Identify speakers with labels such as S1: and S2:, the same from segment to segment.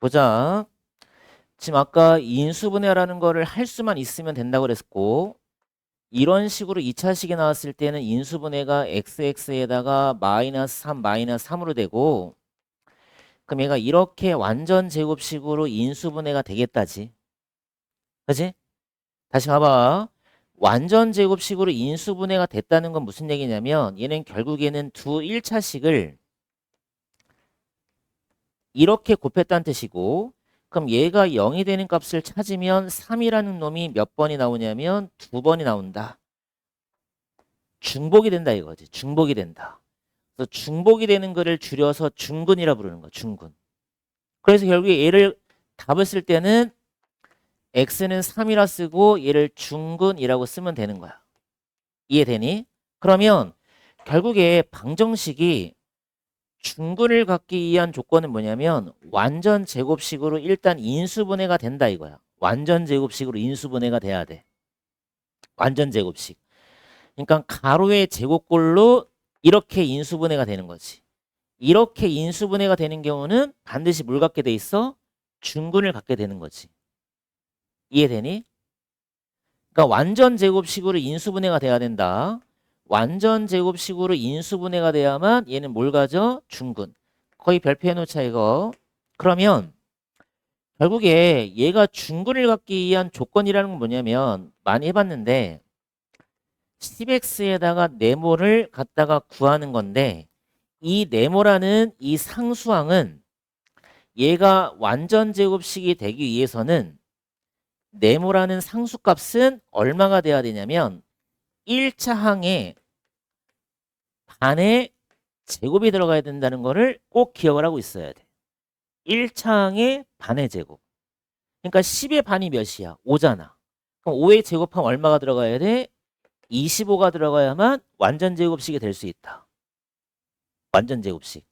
S1: 보자. 지금 아까 인수분해라는 거를 할 수만 있으면 된다고 그랬고, 이런 식으로 2차식이 나왔을 때는 인수분해가 xx에다가 마이너스 3 마이너스 3으로 되고, 그럼 얘가 이렇게 완전 제곱식으로 인수분해가 되겠다지. 그지? 다시 봐봐. 완전 제곱식으로 인수분해가 됐다는 건 무슨 얘기냐면, 얘는 결국에는 두 1차식을 이렇게 곱했다는 뜻이고, 그럼 얘가 0이 되는 값을 찾으면 3이라는 놈이 몇 번이 나오냐면 2번이 나온다. 중복이 된다 이거지. 중복이 된다. 그래서 중복이 되는 거를 줄여서 중근이라 부르는 거야. 중근. 그래서 결국에 얘를 답을 쓸 때는 x는 3이라 쓰고 얘를 중근이라고 쓰면 되는 거야. 이해되니? 그러면 결국에 방정식이 중근을 갖기 위한 조건은 뭐냐면 완전 제곱식으로 일단 인수분해가 된다 이거야. 완전 제곱식으로 인수분해가 돼야 돼. 완전 제곱식. 그러니까 가로의 제곱꼴로 이렇게 인수분해가 되는 거지. 이렇게 인수분해가 되는 경우는 반드시 뭘 갖게 돼 있어? 중근을 갖게 되는 거지. 이해되니? 그러니까 완전 제곱식으로 인수분해가 돼야 된다. 완전 제곱식으로 인수분해가 돼야만 얘는 뭘 가져? 중근. 거의 별표 해놓자 이거. 그러면 결국에 얘가 중근을 갖기 위한 조건이라는 건 뭐냐면 많이 해봤는데 10x에다가 네모를 갖다가 구하는 건데 이 네모라는 이 상수항은 얘가 완전 제곱식이 되기 위해서는 네모라는 상수값은 얼마가 돼야 되냐면 1차 항에 반의 제곱이 들어가야 된다는 거를 꼭 기억을 하고 있어야 돼. 1차 항에 반의 제곱. 그러니까 10의 반이 몇이야? 5잖아. 그럼 5의 제곱하면 얼마가 들어가야 돼? 25가 들어가야만 완전 제곱식이 될 수 있다. 완전 제곱식.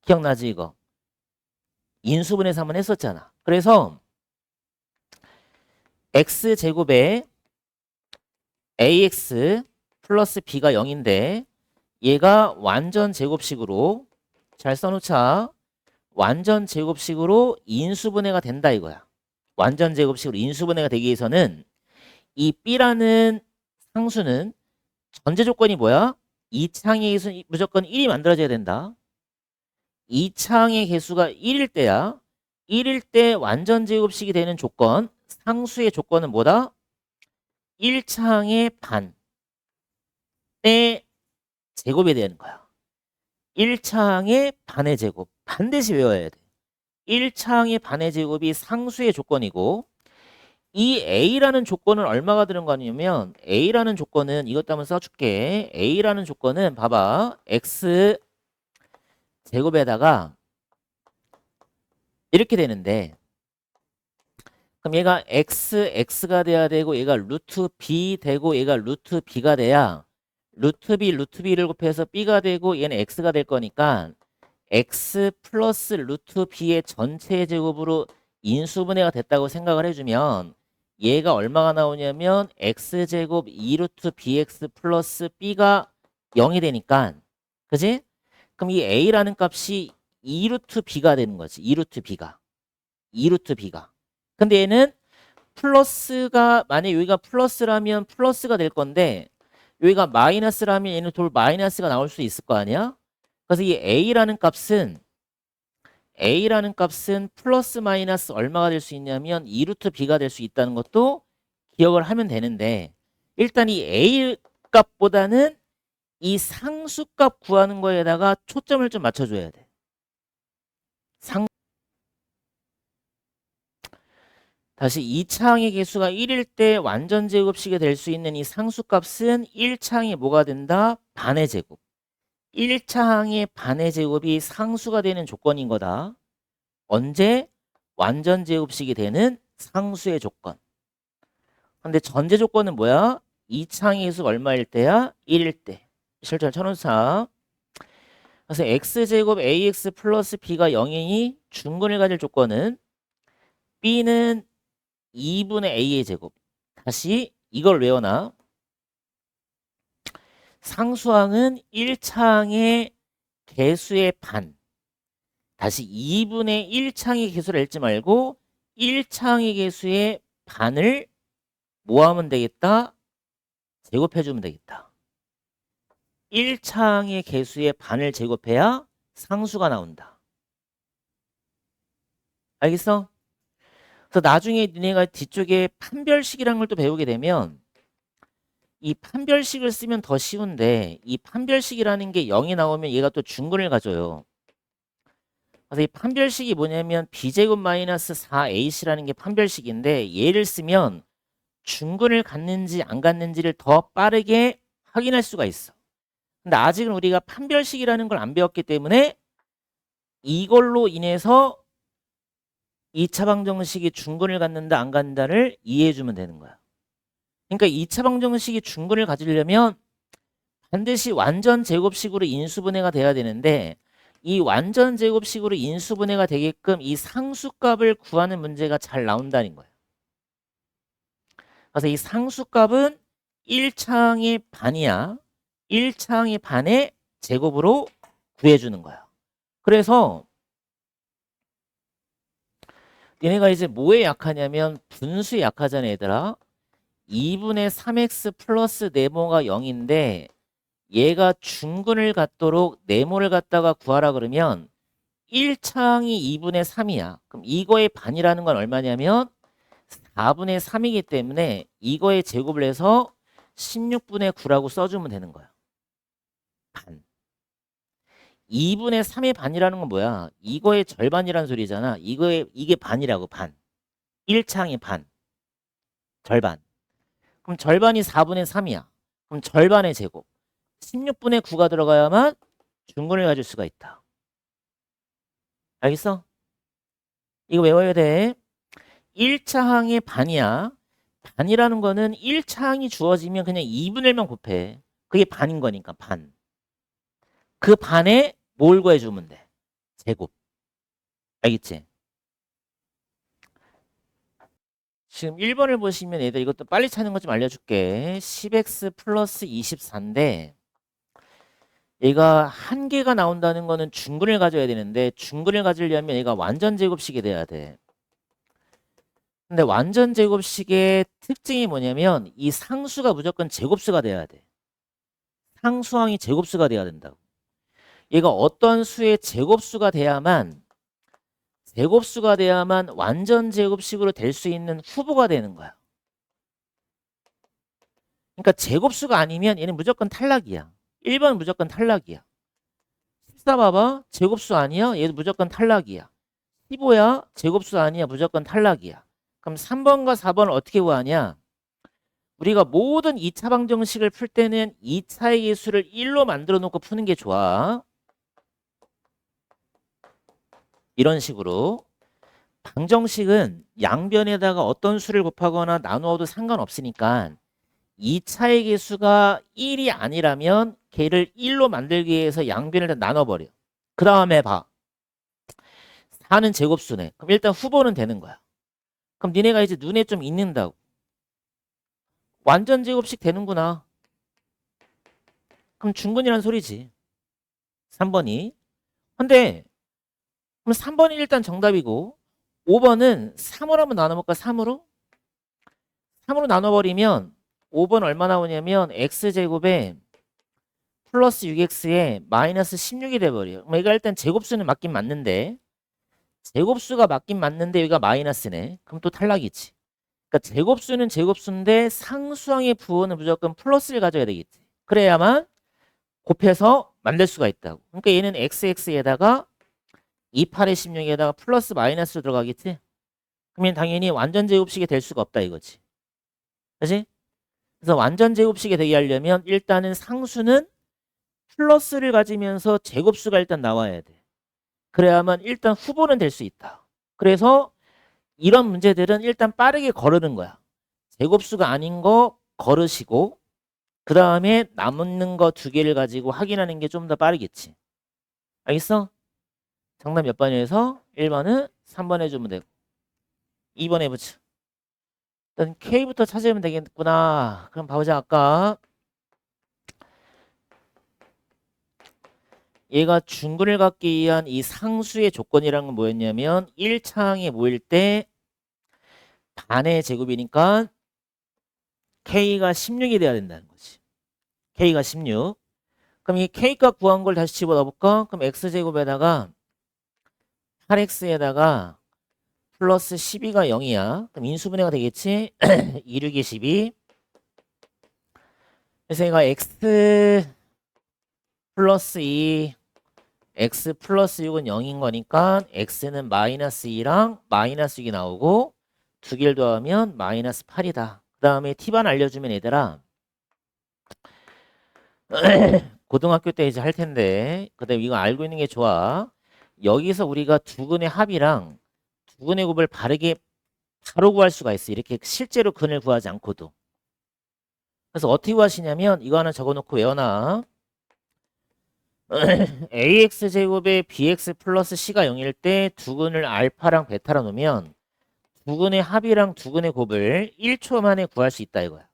S1: 기억나지 이거? 인수분해서 한번 했었잖아. 그래서 x제곱에 ax 플러스 b가 0인데 얘가 완전 제곱식으로 잘 써놓자. 완전 제곱식으로 인수분해가 된다 이거야. 완전 제곱식으로 인수분해가 되기 위해서는 이 b라는 상수는 전제 조건이 뭐야? 2차항의 개수는 무조건 1이 만들어져야 된다. 2차항의 개수가 1일 때야. 1일 때 완전 제곱식이 되는 조건, 상수의 조건은 뭐다? 1차항의 반의 제곱이 되는 거야. 1차항의 반의 제곱. 반드시 외워야 돼. 1차항의 반의 제곱이 상수의 조건이고 이 A라는 조건은 얼마가 들은 거냐면 A라는 조건은 이것도 한번 써줄게. A라는 조건은 봐봐. X 제곱에다가 이렇게 되는데 그럼 얘가 X가 돼야 되고 얘가 루트 B 되고 얘가 루트 B가 돼야 루트 B를 곱해서 B가 되고 얘는 X가 될 거니까 X 플러스 루트 B의 전체 제곱으로 인수분해가 됐다고 생각을 해주면 얘가 얼마가 나오냐면 X제곱 2루트 BX 플러스 B가 0이 되니까 그지? 그럼 이 A라는 값이 2루트 B가 되는 거지. 2루트 B가. 근데 얘는 플러스가 만약에 여기가 플러스라면 플러스가 될 건데 여기가 마이너스라면 얘는 돌 마이너스가 나올 수 있을 거 아니야? 그래서 이 A라는 값은 플러스 마이너스 얼마가 될 수 있냐면 2루트 B가 될 수 있다는 것도 기억을 하면 되는데 일단 이 A 값보다는 이 상수값 구하는 거에다가 초점을 좀 맞춰줘야 돼. 다시 2차항의 개수가 1일 때 완전 제곱식이 될 수 있는 이 상수값은 1차항이 뭐가 된다? 반의 제곱. 1차항의 반의 제곱이 상수가 되는 조건인 거다. 언제? 완전 제곱식이 되는 상수의 조건. 근데 전제 조건은 뭐야? 2차항의 개수가 얼마일 때야? 1일 때. 실전 천원사. 그래서 x제곱 ax 플러스 b가 0이니 중근을 가질 조건은 b는 2분의 a의 제곱. 다시 이걸 외워놔. 상수항은 1차항의 개수의 반. 다시 2분의 1창의 개수를 읽지 말고 1창의 개수의 반을 뭐 하면 되겠다? 제곱해주면 되겠다. 1창의 개수의 반을 제곱해야 상수가 나온다. 알겠어? 그래서 나중에 니네가 뒤쪽에 판별식이라는 걸 또 배우게 되면 이 판별식을 쓰면 더 쉬운데 이 판별식이라는 게 0이 나오면 얘가 또 중근을 가져요. 그래서 이 판별식이 뭐냐면 b제곱 마이너스 4ac라는 게 판별식인데 얘를 쓰면 중근을 갖는지 안 갖는지를 더 빠르게 확인할 수가 있어. 근데 아직은 우리가 판별식이라는 걸 안 배웠기 때문에 이걸로 인해서 2차 방정식이 중근을 갖는다 안 갖는다를 이해해 주면 되는 거야. 그러니까 2차 방정식이 중근을 가지려면 반드시 완전 제곱식으로 인수분해가 돼야 되는데 이 완전 제곱식으로 인수분해가 되게끔 이 상수값을 구하는 문제가 잘 나온다는 거예요. 그래서 이 상수값은 1창의 반이야. 1창의 반의 제곱으로 구해주는 거야. 그래서 얘네가 이제 뭐에 약하냐면 분수에 약하잖아 얘들아. 2분의 3x 플러스 네모가 0인데 얘가 중근을 갖도록 네모를 갖다가 구하라 그러면 1창이 2분의 3이야. 그럼 이거의 반이라는 건 얼마냐면 4분의 3이기 때문에 이거의 제곱을 해서 16분의 9라고 써주면 되는 거야. 반. 2분의 3의 반이라는 건 뭐야? 이거의 절반이라는 소리잖아. 이게 반이라고 반. 1창의 반. 절반. 그럼 절반이 4분의 3이야. 그럼 절반의 제곱. 16분의 9가 들어가야만 중근을 가질 수가 있다. 알겠어? 이거 외워야 돼. 1차항의 반이야. 반이라는 거는 1차항이 주어지면 그냥 2분의 1만 곱해. 그게 반인 거니까 반. 그 반에 뭘 구해주면 돼? 제곱. 알겠지? 지금 1번을 보시면 얘들 이것도 빨리 찾는 것 좀 알려줄게. 10x 플러스 24인데 얘가 한 개가 나온다는 거는 중근을 가져야 되는데 중근을 가지려면 얘가 완전 제곱식이 돼야 돼. 근데 완전 제곱식의 특징이 뭐냐면 이 상수가 무조건 제곱수가 돼야 돼. 상수항이 제곱수가 돼야 된다고. 얘가 어떤 수의 제곱수가 돼야만 완전 제곱식으로 될 수 있는 후보가 되는 거야. 그러니까 제곱수가 아니면 얘는 무조건 탈락이야. 1번 무조건 탈락이야. 14 봐봐. 제곱수 아니야? 얘도 무조건 탈락이야. 15야? 제곱수 아니야? 무조건 탈락이야. 그럼 3번과 4번을 어떻게 구하냐? 우리가 모든 2차 방정식을 풀 때는 2차의 개수를 1로 만들어 놓고 푸는 게 좋아. 이런 식으로. 방정식은 양변에다가 어떤 수를 곱하거나 나누어도 상관없으니까 2차의 개수가 1이 아니라면 걔를 1로 만들기 위해서 양변을 다 나눠버려. 그 다음에 봐. 4는 제곱수네. 그럼 일단 후보는 되는 거야. 그럼 니네가 이제 눈에 좀 익는다고. 완전 제곱식 되는구나. 그럼 중근이란 소리지. 3번이. 근데 그럼 3번이 일단 정답이고 5번은 3으로 한번 나눠볼까? 3으로? 3으로 나눠버리면 5번 얼마 나오냐면 x제곱에 플러스 6x에 마이너스 16이 돼버려요. 그럼 얘가 일단 제곱수는 맞긴 맞는데 제곱수가 맞긴 맞는데 여기가 마이너스네. 그럼 또 탈락이지. 그러니까 제곱수는 제곱수인데 상수항의 부호는 무조건 플러스를 가져야 되겠지. 그래야만 곱해서 만들 수가 있다고. 그러니까 얘는 xx에다가 28의 16에다가 플러스 마이너스로 들어가겠지. 그러면 당연히 완전 제곱식이 될 수가 없다 이거지. 그치? 그래서 완전 제곱식이 되게 하려면 일단은 상수는 플러스를 가지면서 제곱수가 일단 나와야 돼. 그래야만 일단 후보는 될 수 있다. 그래서 이런 문제들은 일단 빠르게 거르는 거야. 제곱수가 아닌 거 거르시고 그 다음에 남는 거 2개를 가지고 확인하는 게 좀 더 빠르겠지. 알겠어? 정답 몇 번이어서 1번은 3번 해주면 되고 2번 해보자. 일단 K부터 찾으면 되겠구나. 그럼 봐보자. 아까 얘가 중근을 갖기 위한 이 상수의 조건이란 건 뭐였냐면 1차항에 모일 때 반의 제곱이니까 K가 16이 돼야 된다는 거지. K가 16. 그럼 이 K값 구한 걸 다시 집어넣어 볼까? 그럼 X제곱에다가 8X에다가 플러스 12가 0이야. 그럼 인수분해가 되겠지? 2, 6이 12. 그래서 얘가 X 플러스 2, X 플러스 6은 0인 거니까 X는 마이너스 2랑 마이너스 6이 나오고 두 개를 더하면 마이너스 8이다. 그 다음에 T반 알려주면 얘들아 고등학교 때 이제 할 텐데 그다음에 이거 알고 있는 게 좋아. 여기서 우리가 두근의 합이랑 두근의 곱을 바로 구할 수가 있어. 이렇게 실제로 근을 구하지 않고도. 그래서 어떻게 구하시냐면 이거 하나 적어놓고 외워놔. AX제곱에 BX 플러스 C가 0일 때 두근을 알파랑 베타로 놓으면 두근의 합이랑 두근의 곱을 1초 만에 구할 수 있다 이거야.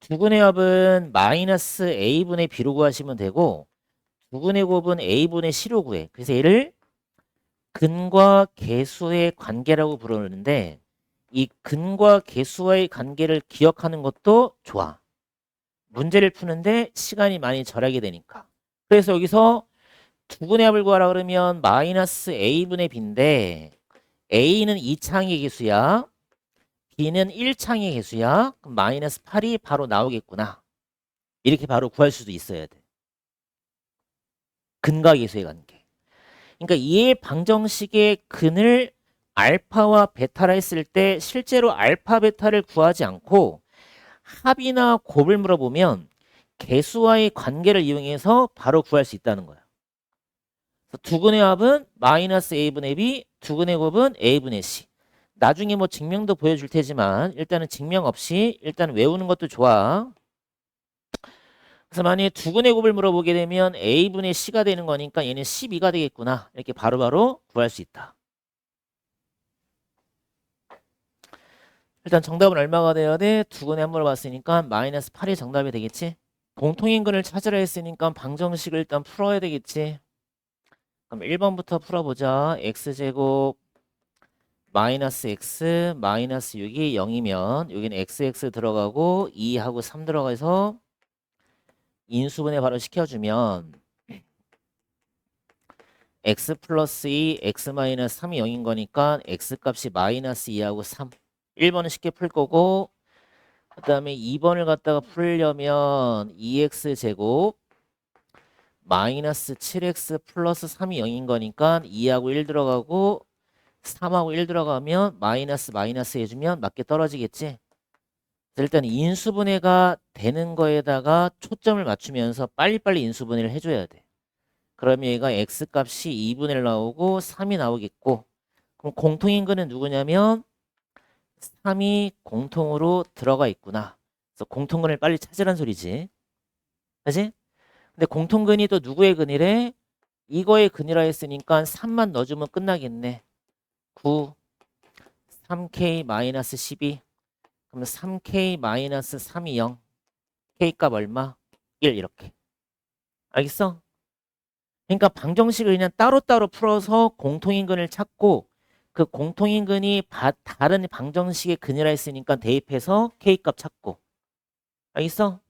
S1: 두근의 합은 마이너스 A분의 B로 구하시면 되고 두근의 곱은 A분의 C로 구해. 그래서 얘를 근과 계수의 관계라고 부르는데 이 근과 계수와의 관계를 기억하는 것도 좋아. 문제를 푸는데 시간이 많이 절약이 되니까. 그래서 여기서 두근의 합을 구하라 그러면 마이너스 A분의 B인데 A는 2창의 계수야. B는 1창의 계수야. 그럼 마이너스 8이 바로 나오겠구나. 이렇게 바로 구할 수도 있어야 돼. 근과 계수의 관계. 그러니까 이 방정식의 근을 알파와 베타라 했을 때 실제로 알파, 베타를 구하지 않고 합이나 곱을 물어보면 개수와의 관계를 이용해서 바로 구할 수 있다는 거야. 두근의 합은 마이너스 A분의 B, 두근의 곱은 A분의 C. 나중에 뭐 증명도 보여줄 테지만 일단은 증명 없이 일단 외우는 것도 좋아. 그래서 만약에 두근의 곱을 물어보게 되면 A분의 C가 되는 거니까 얘는 12가 되겠구나. 이렇게 바로바로 구할 수 있다. 일단 정답은 얼마가 돼야 돼? 두근의 합 물어봤으니까 마이너스 8이 정답이 되겠지? 공통인근을 찾으라 했으니까 방정식을 일단 풀어야 되겠지? 그럼 1번부터 풀어보자. X제곱 마이너스 X 마이너스 6이 0이면 여기는 XX 들어가고 2하고 3 들어가서 인수분해 바로 시켜주면 X 플러스 2, X 마이너스 3이 0인 거니까 X 값이 마이너스 2하고 3. 1번은 쉽게 풀 거고 그 다음에 2번을 갖다가 풀려면 2X 제곱 마이너스 7X 플러스 3이 0인 거니까 2하고 1 들어가고 3하고 1 들어가면 마이너스 마이너스 해주면 맞게 떨어지겠지. 일단 인수분해가 되는 거에다가 초점을 맞추면서 빨리빨리 인수분해를 해줘야 돼. 그러면 얘가 X값이 2분의 1 나오고 3이 나오겠고 그럼 공통인근은 누구냐면 3이 공통으로 들어가 있구나. 그래서 공통근을 빨리 찾으란 소리지. 그치? 근데 공통근이 또 누구의 근이래? 이거의 근이라 했으니까 3만 넣어주면 끝나겠네. 9, 3K-12. 그럼 3K-3이 0. K값 얼마? 1 이렇게. 알겠어? 그러니까 방정식을 그냥 따로따로 풀어서 공통인근을 찾고 그 공통인근이 다른 방정식의 근이라 했으니까 대입해서 K값 찾고. 알겠어?